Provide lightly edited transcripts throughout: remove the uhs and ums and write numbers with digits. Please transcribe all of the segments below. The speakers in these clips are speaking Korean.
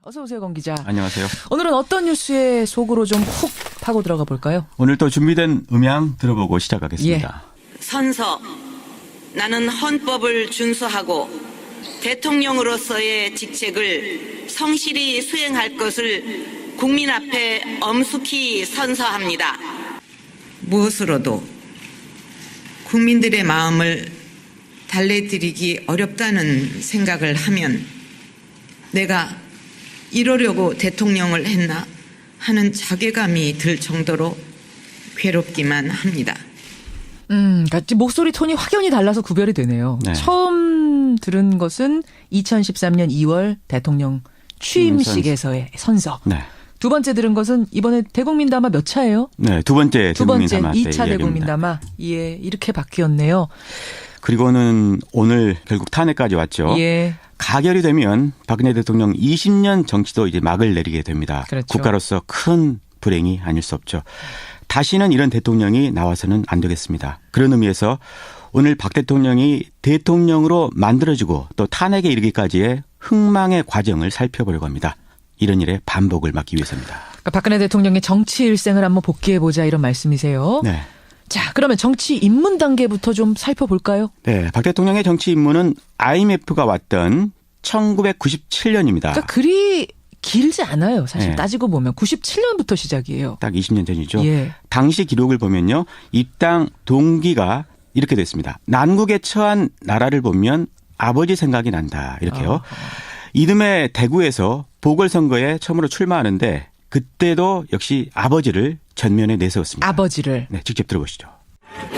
어서 오세요, 권 기자. 안녕하세요. 오늘은 어떤 뉴스에 속으로 좀 훅 파고 들어가 볼까요? 오늘 또 준비된 음향 들어보고 시작하겠습니다. 선서, 나는 헌법을 준수하고 대통령으로서의 직책을 성실히 수행할 것을 국민 앞에 엄숙히 선서합니다. 무엇으로도 국민들의 마음을 달래드리기 어렵다는 생각을 하면 내가 이러려고 대통령을 했나 하는 자괴감이 들 정도로 괴롭기만 합니다. 같이 목소리 톤이 확연히 달라서 구별이 되네요. 네. 처음 들은 것은 2013년 2월 대통령 취임식에서의 선서. 네. 두 번째 들은 것은 이번에 대국민담화 몇 차예요? 네, 두 번째 두 번째 대국민담화 2차 때 대국민담화. 예, 이렇게 바뀌었네요. 그리고는 오늘 결국 탄핵까지 왔죠. 예. 가결이 되면 박근혜 대통령 20년 정치도 이제 막을 내리게 됩니다. 그렇죠. 국가로서 큰 불행이 아닐 수 없죠. 다시는 이런 대통령이 나와서는 안 되겠습니다. 그런 의미에서 오늘 박 대통령이 대통령으로 만들어지고 또 탄핵에 이르기까지의 흥망의 과정을 살펴보려고 합니다. 이런 일의 반복을 막기 위해서입니다. 그러니까 박근혜 대통령의 정치 일생을 한번 복귀해보자 이런 말씀이세요. 네. 자, 그러면 정치 입문 단계부터 좀 살펴볼까요? 네, 박 대통령의 정치 입문은 IMF가 왔던 1997년입니다. 그러니까 그리 길지 않아요. 사실 네. 따지고 보면 97년부터 시작이에요. 딱 20년 전이죠. 예. 당시 기록을 보면요. 입당 동기가 이렇게 됐습니다. 난국에 처한 나라를 보면 아버지 생각이 난다. 이렇게요. 이듬해 대구에서 보궐선거에 처음으로 출마하는데 그때도 역시 아버지를 전면에 내세웠습니다. 아버지를. 네, 직접 들어보시죠.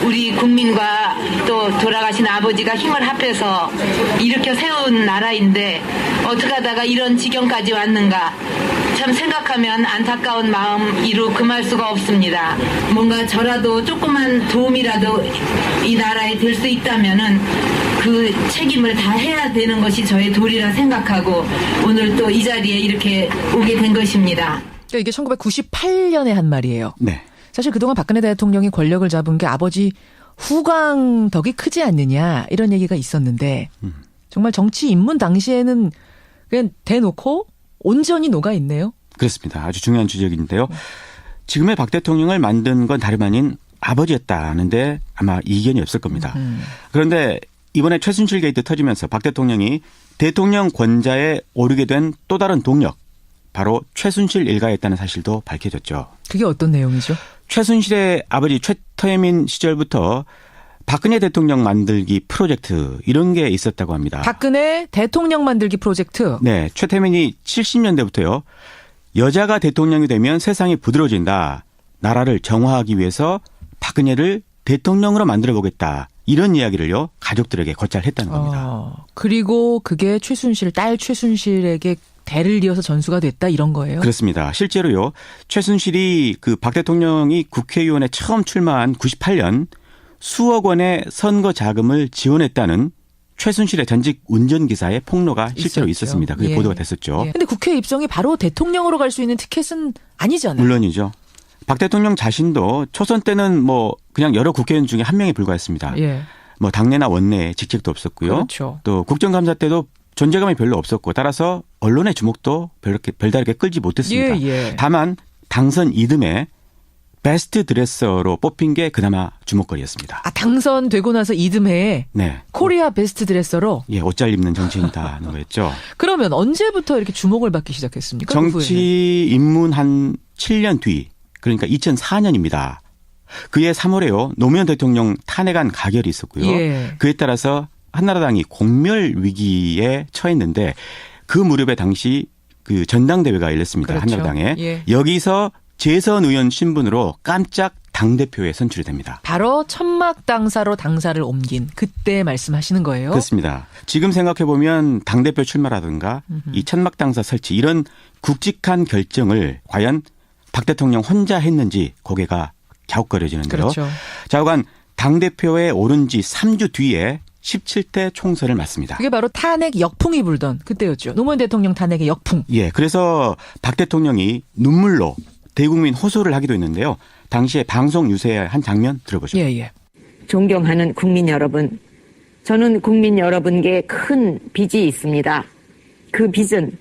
우리 국민과 또 돌아가신 아버지가 힘을 합해서 일으켜 세운 나라인데 어떻게 하다가 이런 지경까지 왔는가 참 생각하면 안타까운 마음 이루 금할 수가 없습니다. 뭔가 저라도 조그만 도움이라도 이 나라에 될 수 있다면은 그 책임을 다 해야 되는 것이 저의 도리라 생각하고 오늘 또 이 자리에 이렇게 오게 된 것입니다. 그러니까 이게 1998년에 한 말이에요. 네. 사실 그동안 박근혜 대통령이 권력을 잡은 게 아버지 후광 덕이 크지 않느냐 이런 얘기가 있었는데 정말 정치 입문 당시에는 그냥 대놓고 온전히 녹아있네요. 그렇습니다. 아주 중요한 지적인데요. 지금의 박 대통령을 만든 건 다름 아닌 아버지였다는데 아마 이견이 없을 겁니다. 그런데 이번에 최순실 게이트 터지면서 박 대통령이 대통령 권좌에 오르게 된 또 다른 동력, 바로 최순실 일가였다는 사실도 밝혀졌죠. 그게 어떤 내용이죠? 최순실의 아버지 최태민 시절부터 박근혜 대통령 만들기 프로젝트 이런 게 있었다고 합니다. 박근혜 대통령 만들기 프로젝트. 네, 최태민이 70년대부터요. 여자가 대통령이 되면 세상이 부드러워진다. 나라를 정화하기 위해서 박근혜를 대통령으로 만들어보겠다. 이런 이야기를요. 가족들에게 거절했다는 겁니다. 그리고 그게 최순실, 딸 최순실에게 대를 이어서 전수가 됐다 이런 거예요? 그렇습니다. 실제로요. 최순실이 그 박 대통령이 국회의원에 처음 출마한 98년 수억 원의 선거 자금을 지원했다는 최순실의 전직 운전기사의 폭로가 실제로 있었습니다. 그게 예. 보도가 됐었죠. 그런데 국회 입성이 바로 대통령으로 갈 수 있는 티켓은 아니잖아요. 물론이죠. 박 대통령 자신도 초선 때는 뭐 그냥 여러 국회의원 중에 한 명에 불과했습니다. 예. 뭐 당내나 원내에 직책도 없었고요. 그렇죠. 또 국정감사 때도 존재감이 별로 없었고 따라서 언론의 주목도 별다르게 끌지 못했습니다. 예. 다만 당선 이듬해 베스트 드레서로 뽑힌 게 그나마 주목거리였습니다. 아, 당선되고 나서 이듬해에 네. 코리아 베스트 드레서로? 예, 옷 잘 입는 정치인이다는 거였죠. 그러면 언제부터 이렇게 주목을 받기 시작했습니까? 그 후에는? 정치 입문 한 7년 뒤, 그러니까 2004년입니다. 그해 3월에요. 노무현 대통령 탄핵안 가결이 있었고요. 예. 그에 따라서 한나라당이 공멸 위기에 처했는데 그 무렵에 당시 그 전당대회가 열렸습니다. 그렇죠. 한나라당에. 예. 여기서 재선 의원 신분으로 깜짝 당대표에 선출이 됩니다. 바로 천막 당사로 당사를 옮긴 그때 말씀하시는 거예요? 그렇습니다. 지금 생각해보면 당대표 출마라든가 이 천막 당사 설치 이런 굵직한 결정을 과연 박 대통령 혼자 했는지 고개가 갸웃거려지는데요. 그렇죠. 좌우간 당대표에 오른 지 3주 뒤에 17대 총선을 맞습니다. 그게 바로 탄핵 역풍이 불던 그때였죠. 노무현 대통령 탄핵의 역풍. 예, 그래서 박 대통령이 눈물로 대국민 호소를 하기도 했는데요. 당시에 방송 유세의 한 장면 들어보죠. 예. 존경하는 국민 여러분, 저는 국민 여러분께 큰 빚이 있습니다. 그 빚은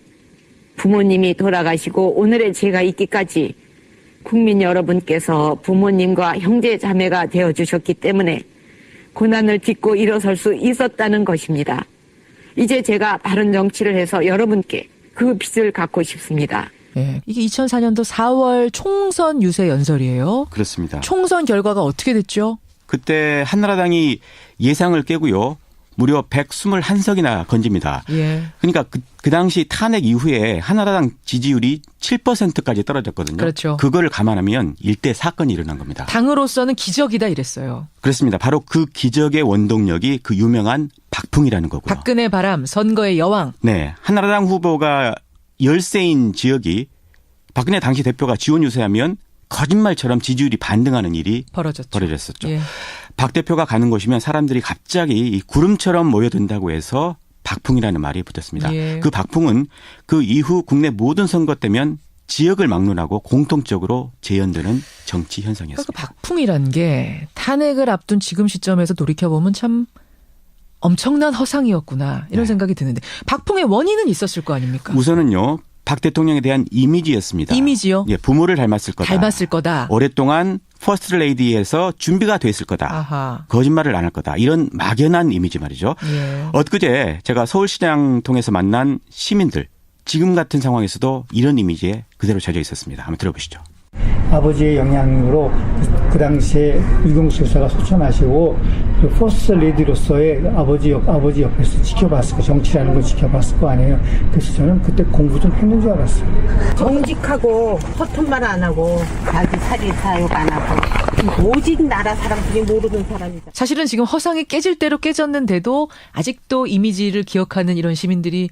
부모님이 돌아가시고 오늘의 제가 있기까지 국민 여러분께서 부모님과 형제 자매가 되어주셨기 때문에 고난을 딛고 일어설 수 있었다는 것입니다. 이제 제가 바른 정치를 해서 여러분께 그 빚을 갚고 싶습니다. 예. 이게 2004년도 4월 총선 유세 연설이에요. 그렇습니다. 총선 결과가 어떻게 됐죠? 그때 한나라당이 예상을 깨고요. 무려 121석이나 건집니다. 예. 그러니까 그 당시 탄핵 이후에 한나라당 지지율이 7%까지 떨어졌거든요. 그렇죠. 그거를 감안하면 일대 사건이 일어난 겁니다. 당으로서는 기적이다 이랬어요. 그렇습니다. 바로 그 기적의 원동력이 그 유명한 박풍이라는 거고요. 박근혜 바람, 선거의 여왕. 네. 한나라당 후보가 열세인 지역이 박근혜 당시 대표가 지원 유세하면 거짓말처럼 지지율이 반등하는 일이 벌어졌었죠. 예. 박 대표가 가는 곳이면 사람들이 갑자기 이 구름처럼 모여든다고 해서 박풍이라는 말이 붙었습니다. 예. 그 박풍은 그 이후 국내 모든 선거 때면 지역을 막론하고 공통적으로 재현되는 정치 현상이었습니다. 그러니까 박풍이란 게 탄핵을 앞둔 지금 시점에서 돌이켜보면 참 엄청난 허상이었구나 이런 네. 생각이 드는데 박풍의 원인은 있었을 거 아닙니까? 우선은요. 박 대통령에 대한 이미지였습니다. 이미지요? 예, 부모를 닮았을 거다. 닮았을 거다. 오랫동안 퍼스트 레이디에서 준비가 됐을 거다. 아하. 거짓말을 안 할 거다. 이런 막연한 이미지 말이죠. 예. 엊그제 제가 서울시장 통해서 만난 시민들 지금 같은 상황에서도 이런 이미지에 그대로 젖어 있었습니다. 한번 들어보시죠. 아버지의 영향으로 그 당시에 이경수 여사가 소천하시고 그 포스트 레디로서의 아버지 옆에서 지켜봤을 거, 정치라는 걸 지켜봤을 거 아니에요. 그래서 저는 그때 공부 좀 했는 줄 알았어요. 정직하고 허튼 말 안 하고 자기 사리 사욕 안 하고 오직 나라 사람들이 모르는 사람이다. 사실은 지금 허상이 깨질 대로 깨졌는데도 아직도 이미지를 기억하는 이런 시민들이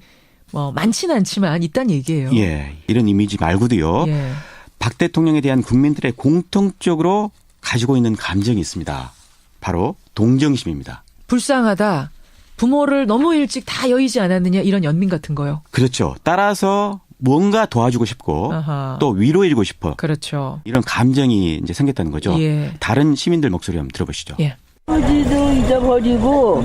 많지는 않지만 있다는 얘기예요. 예, 이런 이미지 말고도요. 예. 박 대통령에 대한 국민들의 공통적으로 가지고 있는 감정이 있습니다. 바로 동정심입니다. 불쌍하다. 부모를 너무 일찍 다 여의지 않았느냐 이런 연민 같은 거요. 그렇죠. 따라서 뭔가 도와주고 싶고 아하. 또 위로해주고 싶어. 그렇죠. 이런 감정이 이제 생겼다는 거죠. 예. 다른 시민들 목소리 한번 들어보시죠. 예. 아버지도 잊어버리고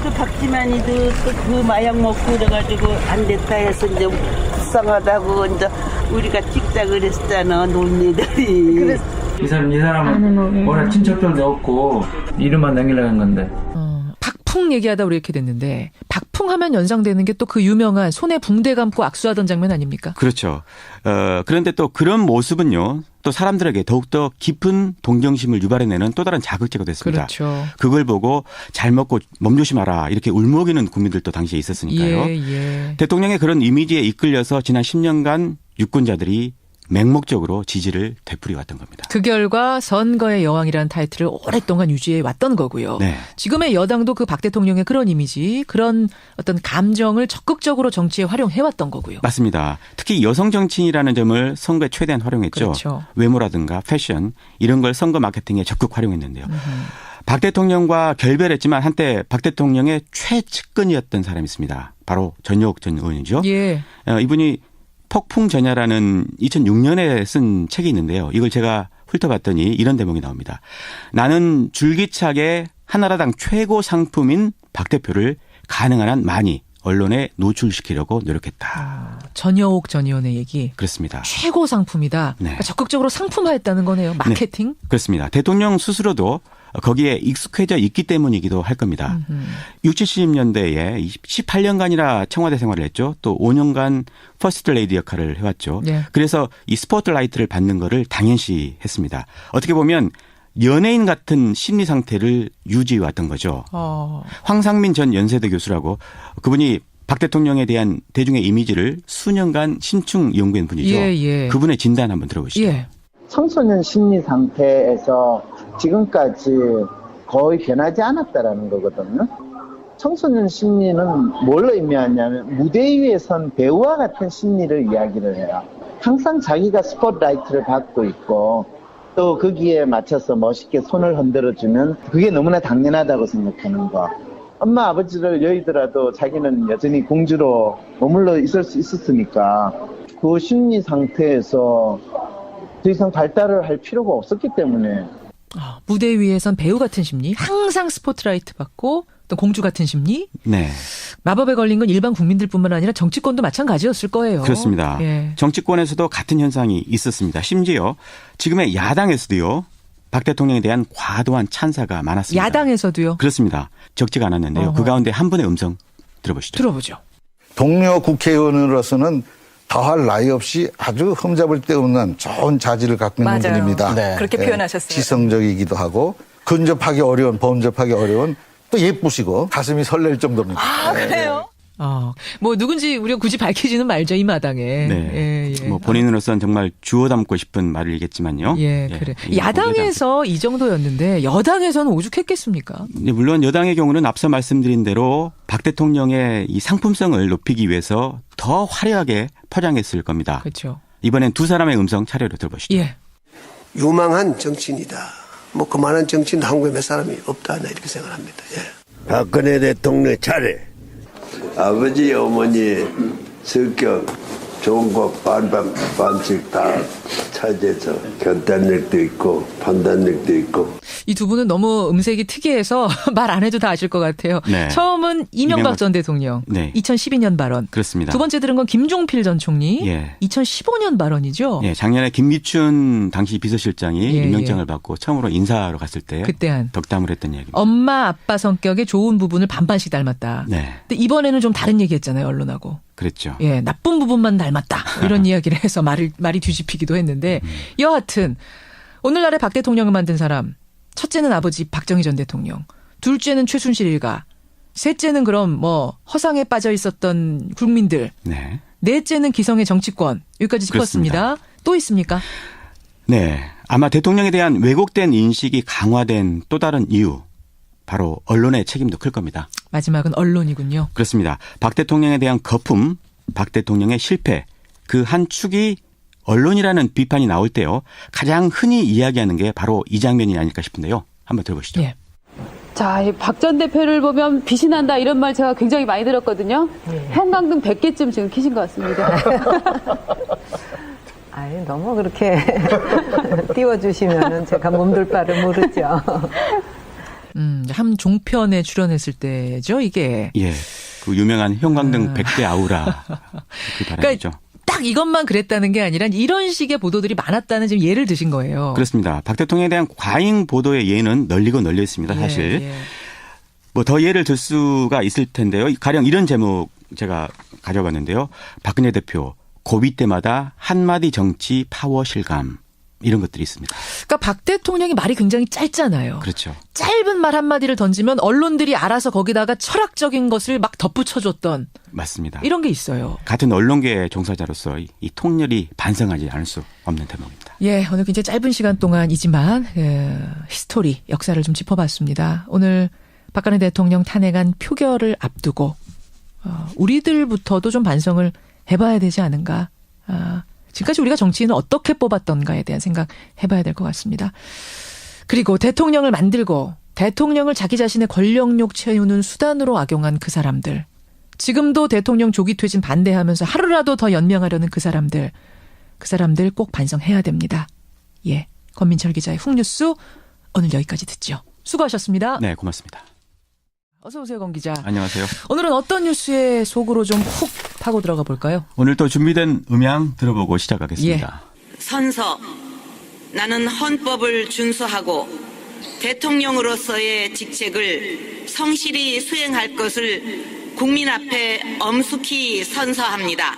또 박지만이도 또 그 마약 먹고 이래가지고 안 됐다 해서 이제 불쌍하다고 이제 우리가 찍자 그랬잖아 논리들이. 이 사람은 워낙 친척들도 없고 이름만 남기려고 한 건데. 박풍 얘기하다 우리 이렇게 됐는데 박풍 하면 연상되는 게 또 그 유명한 손에 붕대 감고 악수하던 장면 아닙니까? 그렇죠. 그런데 또 그런 모습은요. 또 사람들에게 더욱더 깊은 동정심을 유발해내는 또 다른 자극제가 됐습니다. 그렇죠. 그걸 보고 잘 먹고 몸조심하라 이렇게 울먹이는 국민들도 당시에 있었으니까요. 예. 대통령의 그런 이미지에 이끌려서 지난 10년간 유권자들이 맹목적으로 지지를 되풀이 왔던 겁니다. 그 결과 선거의 여왕이라는 타이틀을 오랫동안 유지해 왔던 거고요. 네. 지금의 여당도 그 박 대통령의 그런 이미지, 그런 어떤 감정을 적극적으로 정치에 활용해 왔던 거고요. 맞습니다. 특히 여성 정치인이라는 점을 선거에 최대한 활용했죠. 그렇죠. 외모라든가 패션 이런 걸 선거 마케팅에 적극 활용했는데요. 박 대통령과 결별했지만 한때 박 대통령의 최측근이었던 사람이 있습니다. 바로 전효옥 전 의원이죠. 예. 이분이 폭풍전야라는 2006년에 쓴 책이 있는데요. 이걸 제가 훑어봤더니 이런 대목이 나옵니다. 나는 줄기차게 한나라당 최고 상품인 박 대표를 가능한 한 많이 언론에 노출시키려고 노력했다. 전효옥 전 의원의 얘기. 그렇습니다. 최고 상품이다. 네. 그러니까 적극적으로 상품화했다는 거네요. 마케팅. 네, 그렇습니다. 대통령 스스로도 거기에 익숙해져 있기 때문이기도 할 겁니다. 60, 70년대에 18년간이나 청와대 생활을 했죠. 또 5년간 퍼스트 레이디 역할을 해왔죠. 네. 그래서 이 스포트라이트를 받는 거를 당연시 했습니다. 어떻게 보면 연예인 같은 심리 상태를 유지해왔던 거죠. 황상민 전 연세대 교수라고 그분이 박 대통령에 대한 대중의 이미지를 수년간 심층 연구한 분이죠. 예. 그분의 진단 한번 들어보시죠. 예. 청소년 심리 상태에서 지금까지 거의 변하지 않았다라는 거거든요. 청소년 심리는 뭘 의미하냐면 무대 위에 선 배우와 같은 심리를 이야기를 해요. 항상 자기가 스포트라이트를 받고 있고 또 거기에 맞춰서 멋있게 손을 흔들어주면 그게 너무나 당연하다고 생각하는 거. 엄마 아버지를 여의더라도 자기는 여전히 공주로 머물러 있을 수 있었으니까 그 심리 상태에서 더 이상 발달을 할 필요가 없었기 때문에. 무대 위에선 배우 같은 심리, 항상 스포트라이트 받고 또 공주 같은 심리. 네. 마법에 걸린 건 일반 국민들뿐만 아니라 정치권도 마찬가지였을 거예요. 그렇습니다. 예. 정치권에서도 같은 현상이 있었습니다. 심지어 지금의 야당에서도요. 박 대통령에 대한 과도한 찬사가 많았습니다. 야당에서도요? 그렇습니다. 적지가 않았는데요. 어허. 그 가운데 한 분의 음성 들어보시죠. 들어보죠. 동료 국회의원으로서는 더할 나위 없이 아주 흠잡을 데 없는 좋은 자질을 갖고 있는 맞아요. 분입니다. 네. 그렇게 표현하셨어요. 지성적이기도 하고 근접하기 어려운, 범접하기 어려운 또 예쁘시고 가슴이 설렐 정도입니다. 아, 그래요? 뭐 누군지 우리가 굳이 밝히지는 말죠, 이 마당에. 네. 예. 뭐 본인으로서는 정말 주워 담고 싶은 말을 얘기했지만요. 예, 그래. 야당에서 이 정도였는데 여당에서는 오죽했겠습니까? 물론 여당의 경우는 앞서 말씀드린 대로 박 대통령의 이 상품성을 높이기 위해서 더 화려하게 포장했을 겁니다. 그렇죠. 이번엔 두 사람의 음성 차례로 들어보시죠. 예. 유망한 정치인이다. 뭐 그만한 정치인 한국에 몇 사람이 없다. 나 이렇게 생각합니다. 예. 박근혜 대통령 차례. 아버지, 어머니 성격 좋은 거 반씩 다 차지해서 결단력도 있고 판단력도 있고. 이 두 분은 너무 음색이 특이해서 말 안 해도 다 아실 것 같아요. 네. 처음은 이명박 전 대통령. 네. 2012년 발언. 그렇습니다. 두 번째 들은 건 김종필 전 총리. 예. 2015년 발언이죠. 예, 작년에 김미춘 당시 비서실장이 예, 임명장을 받고 처음으로 인사하러 갔을 때 그때 한 덕담을 했던 얘기입니다. 엄마 아빠 성격의 좋은 부분을 반반씩 닮았다. 네, 근데 이번에는 좀 다른 얘기했잖아요, 언론하고. 그랬죠. 예, 나쁜 부분만 닮았다. 이런 이야기를 해서 말이 뒤집히기도 했는데 여하튼 오늘날의 박 대통령을 만든 사람, 첫째는 아버지 박정희 전 대통령, 둘째는 최순실 일가, 셋째는 그럼 뭐 허상에 빠져 있었던 국민들, 네. 넷째는 기성의 정치권. 여기까지 짚었습니다. 그렇습니다. 또 있습니까? 네, 아마 대통령에 대한 왜곡된 인식이 강화된 또 다른 이유, 바로 언론의 책임도 클 겁니다. 마지막은 언론이군요. 그렇습니다. 박 대통령에 대한 거품, 박 대통령의 실패, 그 한 축이 언론이라는 비판이 나올 때요. 가장 흔히 이야기하는 게 바로 이 장면이 아닐까 싶은데요. 한번 들어보시죠. 예. 자, 박 전 대표를 보면 빛이 난다 이런 말 제가 굉장히 많이 들었거든요. 형광등 100개쯤 지금 켜신 것 같습니다. 아니, 너무 그렇게 띄워주시면은 제가 몸둘 바를 모르죠. 한 종편에 출연했을 때죠, 이게. 예. 그 유명한 형광등 100대 아우라. 그 발언이죠. 그러니까 딱 이것만 그랬다는 게 아니라 이런 식의 보도들이 많았다는 지금 예를 드신 거예요. 그렇습니다. 박 대통령에 대한 과잉 보도의 예는 널리고 널려 있습니다. 사실. 예. 뭐 더 예를 들 수가 있을 텐데요. 가령 이런 제목 제가 가져봤는데요. 박근혜 대표 고비 때마다 한마디 정치 파워 실감. 이런 것들이 있습니다. 그러니까 박 대통령이 말이 굉장히 짧잖아요. 그렇죠. 짧은 말 한마디를 던지면 언론들이 알아서 거기다가 철학적인 것을 막 덧붙여줬던. 맞습니다. 이런 게 있어요. 같은 언론계 종사자로서 이 통렬히 반성하지 않을 수 없는 대목입니다. 예, 오늘 굉장히 짧은 시간 동안이지만 히스토리, 역사를 좀 짚어봤습니다. 오늘 박근혜 대통령 탄핵안 표결을 앞두고 우리들부터도 좀 반성을 해봐야 되지 않은가. 지금까지 우리가 정치인을 어떻게 뽑았던가에 대한 생각 해봐야 될 것 같습니다. 그리고 대통령을 만들고 대통령을 자기 자신의 권력욕 채우는 수단으로 악용한 그 사람들. 지금도 대통령 조기 퇴진 반대하면서 하루라도 더 연명하려는 그 사람들 꼭 반성해야 됩니다. 예, 권민철 기자의 훅뉴스 오늘 여기까지 듣죠. 수고하셨습니다. 네, 고맙습니다. 어서 오세요, 권 기자. 안녕하세요. 오늘은 어떤 뉴스의 속으로 좀 훅 파고 들어가 볼까요? 오늘 또 준비된 음향 들어보고 시작하겠습니다. 선서, 나는 헌법을 준수하고 대통령으로서의 직책을 성실히 수행할 것을 국민 앞에 엄숙히 선서합니다.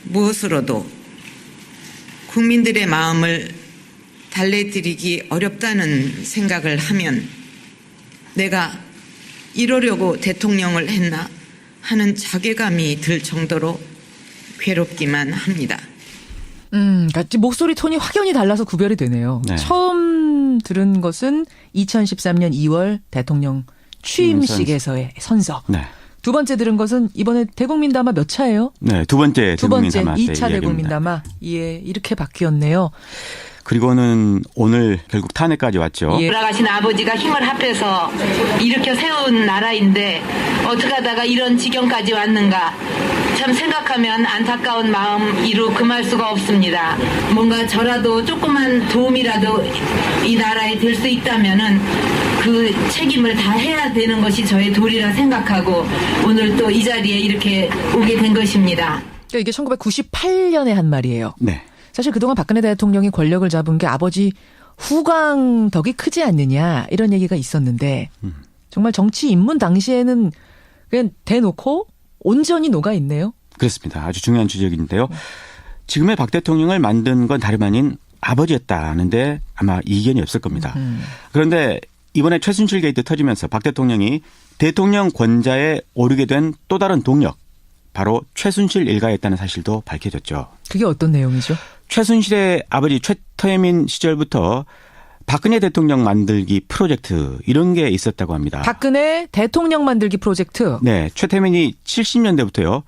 무엇으로도 국민들의 마음을 달래드리기 어렵다는 생각을 하면 내가 이러려고 대통령을 했나 하는 자괴감이 들 정도로 괴롭기만 합니다. 같이 목소리 톤이 확연히 달라서 구별이 되네요. 네. 처음 들은 것은 2013년 2월 대통령 취임식에서의 선서. 네. 두 번째 들은 것은 이번에 대국민담화 몇 차예요? 네, 두 번째 대국민담화 2차 대국민담화. 예, 이렇게 바뀌었네요. 그리고는 오늘 결국 탄핵까지 왔죠. 예. 돌아가신 아버지가 힘을 합해서 일으켜 세운 나라인데 어떻게 하다가 이런 지경까지 왔는가 참 생각하면 안타까운 마음 이루 금할 수가 없습니다. 뭔가 저라도 조그만 도움이라도 이 나라에 될 수 있다면은 그 책임을 다 해야 되는 것이 저의 도리라 생각하고 오늘 또 이 자리에 이렇게 오게 된 것입니다. 그러니까 이게 1998년에 한 말이에요. 네. 사실 그동안 박근혜 대통령이 권력을 잡은 게 아버지 후광 덕이 크지 않느냐 이런 얘기가 있었는데 정말 정치 입문 당시에는 그냥 대놓고 온전히 녹아 있네요. 그렇습니다. 아주 중요한 지적인데요. 지금의 박 대통령을 만든 건 다름 아닌 아버지였다는데 아마 이견이 없을 겁니다. 그런데 이번에 최순실 게이트 터지면서 박 대통령이 대통령 권좌에 오르게 된 또 다른 동력, 바로 최순실 일가였다는 사실도 밝혀졌죠. 그게 어떤 내용이죠? 최순실의 아버지 최태민 시절부터 박근혜 대통령 만들기 프로젝트 이런 게 있었다고 합니다. 박근혜 대통령 만들기 프로젝트. 네. 최태민이 70년대부터요.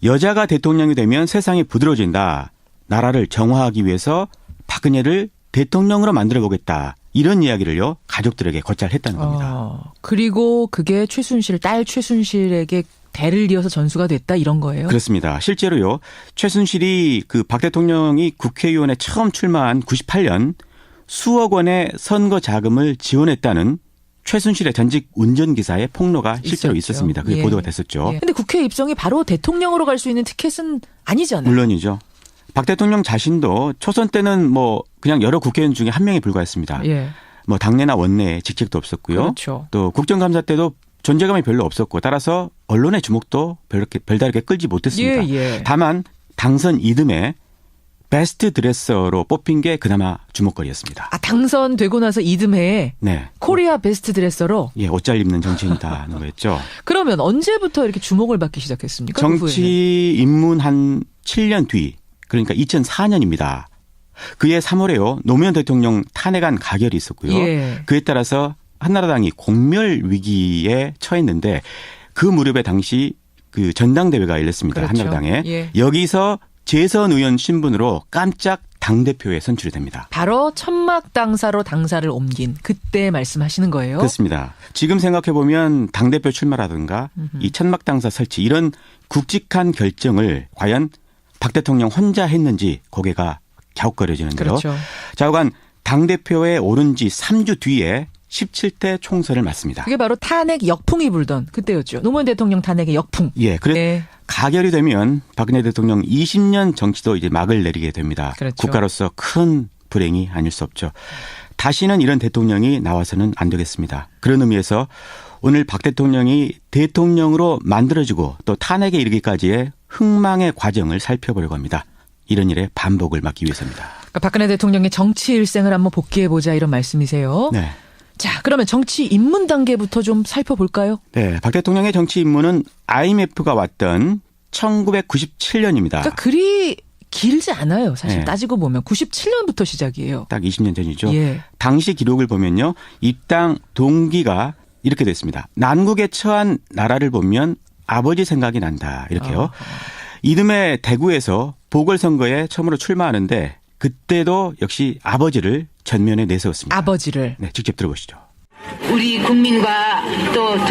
여자가 대통령이 되면 세상이 부드러워진다. 나라를 정화하기 위해서 박근혜를 대통령으로 만들어보겠다. 이런 이야기를요. 가족들에게 거절했다는 겁니다. 그리고 그게 최순실, 딸 최순실에게 대를 이어서 전수가 됐다 이런 거예요? 그렇습니다. 실제로요. 최순실이 그 박 대통령이 국회의원에 처음 출마한 98년 수억 원의 선거 자금을 지원했다는 최순실의 전직 운전기사의 폭로가 실제로 있었습니다. 그게 보도가 됐었죠. 그런데 국회 입성이 바로 대통령으로 갈 수 있는 티켓은 아니잖아요. 물론이죠. 박 대통령 자신도 초선 때는 뭐 그냥 여러 국회의원 중에 한 명에 불과했습니다. 예. 뭐 당내나 원내에 직책도 없었고요. 그렇죠. 또 국정감사 때도 존재감이 별로 없었고 따라서 언론의 주목도 별다르게 끌지 못했습니다. 예. 다만 당선 이듬해 베스트 드레서로 뽑힌 게 그나마 주목거리였습니다. 아, 당선되고 나서 이듬해에 네. 코리아 베스트 드레서로? 예, 옷 잘 입는 정치인이다는 거였죠. 그러면 언제부터 이렇게 주목을 받기 시작했습니까? 정치 입문 한 7년 뒤, 그러니까 2004년입니다. 그해 3월에요. 노무현 대통령 탄핵안 가결이 있었고요. 예. 그에 따라서 한나라당이 공멸 위기에 처했는데 그 무렵에 당시 그 전당대회가 열렸습니다. 그렇죠. 한나라당에. 예. 여기서 재선 의원 신분으로 깜짝 당대표에 선출이 됩니다. 바로 천막 당사로 당사를 옮긴 그때 말씀하시는 거예요? 그렇습니다. 지금 생각해보면 당대표 출마라든가 이 천막 당사 설치 이런 굵직한 결정을 과연 박 대통령 혼자 했는지 고개가 갸웃거려지는데요. 그렇죠. 좌우간 당대표에 오른 지 3주 뒤에 17대 총선을 맞습니다. 그게 바로 탄핵 역풍이 불던 그때였죠. 노무현 대통령 탄핵의 역풍. 예, 그래 가결이 되면 박근혜 대통령 20년 정치도 이제 막을 내리게 됩니다. 그렇죠. 국가로서 큰 불행이 아닐 수 없죠. 다시는 이런 대통령이 나와서는 안 되겠습니다. 그런 의미에서 오늘 박 대통령이 대통령으로 만들어지고 또 탄핵에 이르기까지의 흥망의 과정을 살펴보려고 합니다. 이런 일의 반복을 막기 위해서입니다. 그러니까 박근혜 대통령의 정치 일생을 한번 복귀해보자 이런 말씀이세요. 네. 자, 그러면 정치 입문 단계부터 좀 살펴볼까요? 네, 박 대통령의 정치 입문은 IMF가 왔던 1997년입니다. 그러니까 그리 길지 않아요. 사실 네. 따지고 보면 97년부터 시작이에요. 딱 20년 전이죠. 예. 당시 기록을 보면요. 입당 동기가 이렇게 됐습니다. 난국에 처한 나라를 보면 아버지 생각이 난다. 이렇게요. 이듬해 대구에서 보궐선거에 처음으로 출마하는데 그때도 역시 아버지를 전면에 내세웠습니다. 아버지를. 네, 직접 들어보시죠. 우리 국민과 또